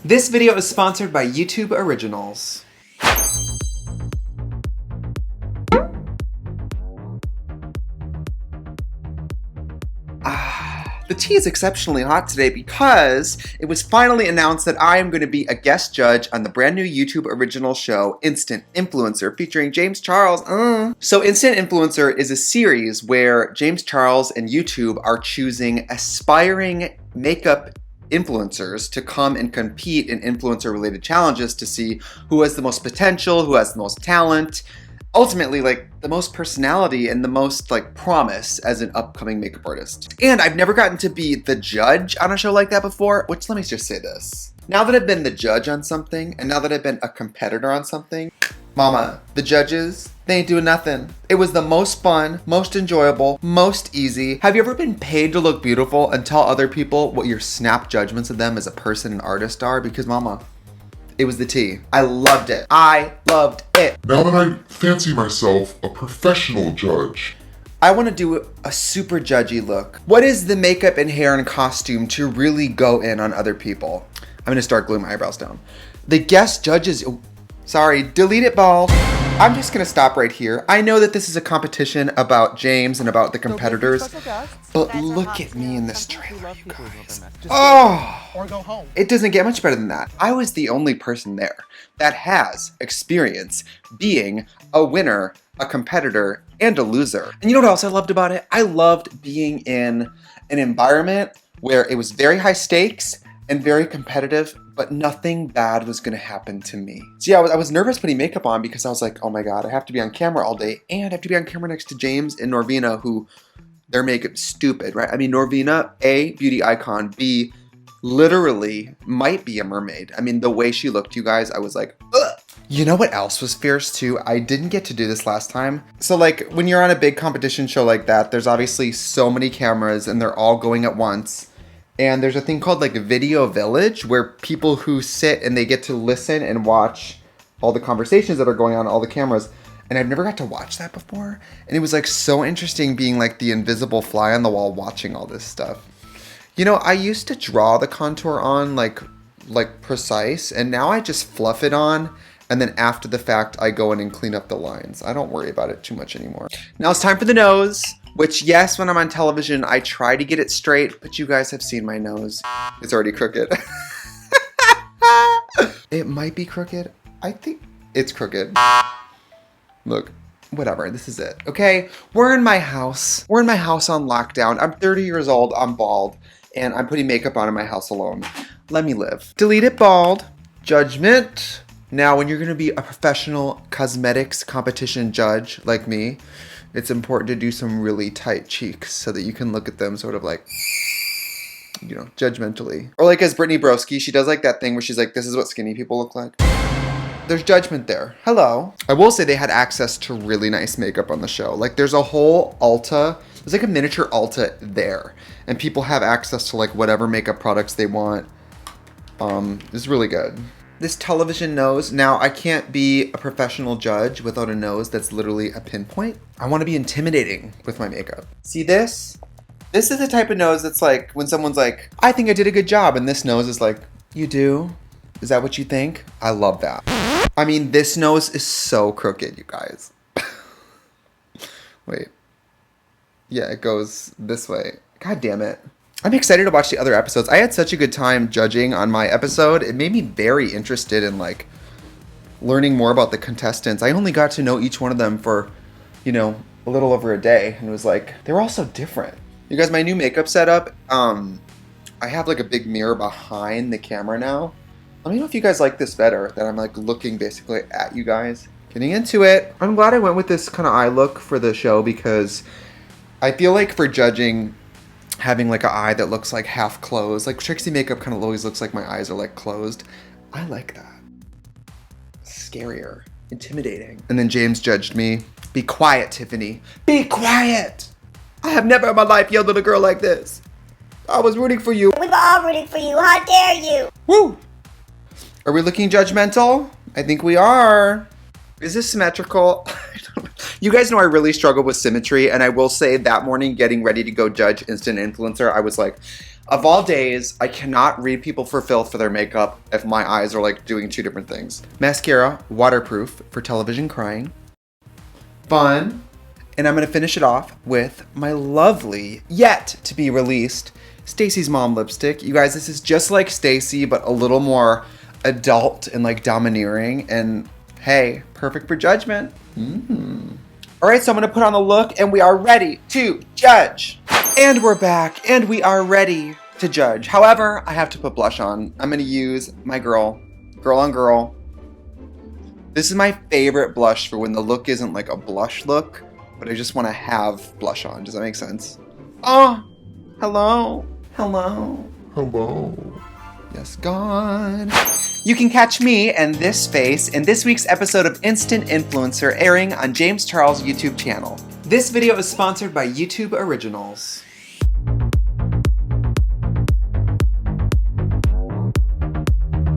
This video is sponsored by YouTube Originals. The tea is exceptionally hot today because it was finally announced that I am going to be a guest judge on the brand new YouTube original show, Instant Influencer, featuring James Charles. So Instant Influencer is a series where James Charles and YouTube are choosing aspiring makeup influencers to come and compete in influencer-related challenges to see who has the most potential, who has the most talent, ultimately, like, the most personality and the most, like, promise as an upcoming makeup artist. And I've never gotten to be the judge on a show like that before, which, let me just say this. Now that I've been the judge on something, and now that I've been a competitor on something, mama, the judges, they ain't doing nothing. It was the most fun, most enjoyable, most easy. Have you ever been paid to look beautiful and tell other people what your snap judgments of them as a person and artist are? Because mama, it was the tea. I loved it. I loved it. Now that I fancy myself a professional judge, I want to do a super judgy look. What is the makeup and hair and costume to really go in on other people? I'm going to start gluing my eyebrows down. The guest judges, sorry, delete it, bald. I'm just going to stop right here. I know that this is a competition about James and about the competitors, but look at me in this trailer, you guys. Oh, it doesn't get much better than that. I was the only person there that has experience being a winner, a competitor, and a loser. And you know what else I loved about it? I loved being in an environment where it was very high stakes and very competitive, but nothing bad was gonna happen to me. So yeah, I was nervous putting makeup on because I was like, oh my God, I have to be on camera all day, and I have to be on camera next to James and Norvina, who their makeup's stupid, right? I mean, Norvina, A, beauty icon, B, literally might be a mermaid. I mean, the way she looked, you guys, I was like, ugh. You know what else was fierce too? I didn't get to do this last time. So like, when you're on a big competition show like that, there's obviously so many cameras and they're all going at once. And there's a thing called like a video village where people who sit and they get to listen and watch all the conversations that are going on, all the cameras. And I've never got to watch that before. And it was like so interesting being like the invisible fly on the wall watching all this stuff. You know, I used to draw the contour on like precise, and now I just fluff it on. And then after the fact, I go in and clean up the lines. I don't worry about it too much anymore. Now it's time for the nose. Which, yes, when I'm on television, I try to get it straight, but you guys have seen my nose. It's already crooked. It might be crooked. I think it's crooked. Look, whatever, this is it, okay? We're in my house. We're in my house on lockdown. I'm 30 years old, I'm bald, and I'm putting makeup on in my house alone. Let me live. Delete it, bald. Judgment. Now, when you're gonna be a professional cosmetics competition judge like me, it's important to do some really tight cheeks so that you can look at them sort of like, you know, judgmentally. Or like as Brittany Broski, she does like that thing where she's like, this is what skinny people look like. There's judgment there. Hello. I will say they had access to really nice makeup on the show. Like there's a whole Ulta, there's like a miniature Ulta there. And people have access to like whatever makeup products they want. It's really good. This television nose, now I can't be a professional judge without a nose that's literally a pinpoint. I want to be intimidating with my makeup. See this? This is the type of nose that's like, when someone's like, I think I did a good job, and this nose is like, you do? Is that what you think? I love that. I mean, this nose is so crooked, you guys. Wait. Yeah, it goes this way. God damn it. I'm excited to watch the other episodes. I had such a good time judging on my episode. It made me very interested in like learning more about the contestants. I only got to know each one of them for, you know, a little over a day, and it was like, they were all so different. You guys, my new makeup setup, I have like a big mirror behind the camera now. Let me know if you guys like this better, that I'm like looking basically at you guys. Getting into it. I'm glad I went with this kind of eye look for the show because I feel like for judging, having like an eye that looks like half closed. Like Trixie makeup kind of always looks like my eyes are like closed. I like that. Scarier. Intimidating. And then James judged me. Be quiet, Tiffany. Be quiet! I have never in my life yelled at a girl like this. I was rooting for you. We were all rooting for you. How dare you? Woo! Are we looking judgmental? I think we are. Is this symmetrical? You guys know I really struggle with symmetry, and I will say that morning getting ready to go judge Instant Influencer, I was like, Of all days, I cannot read people for filth for their makeup if my eyes are like doing two different things. Mascara, waterproof for television crying. Fun. And I'm gonna finish it off with my lovely, yet to be released, Stacy's Mom lipstick. You guys, this is just like Stacy, but a little more adult and like domineering. And hey, perfect for judgment. All right, so I'm gonna put on the look and we are ready to judge. And we're back and we are ready to judge. However, I have to put blush on. I'm gonna use my Girl on Girl. This is my favorite blush for when the look isn't like a blush look, but I just wanna have blush on. Does that make sense? Oh, hello. Yes, God. You can catch me and this face in this week's episode of Instant Influencer airing on James Charles' YouTube channel. This video is sponsored by YouTube Originals.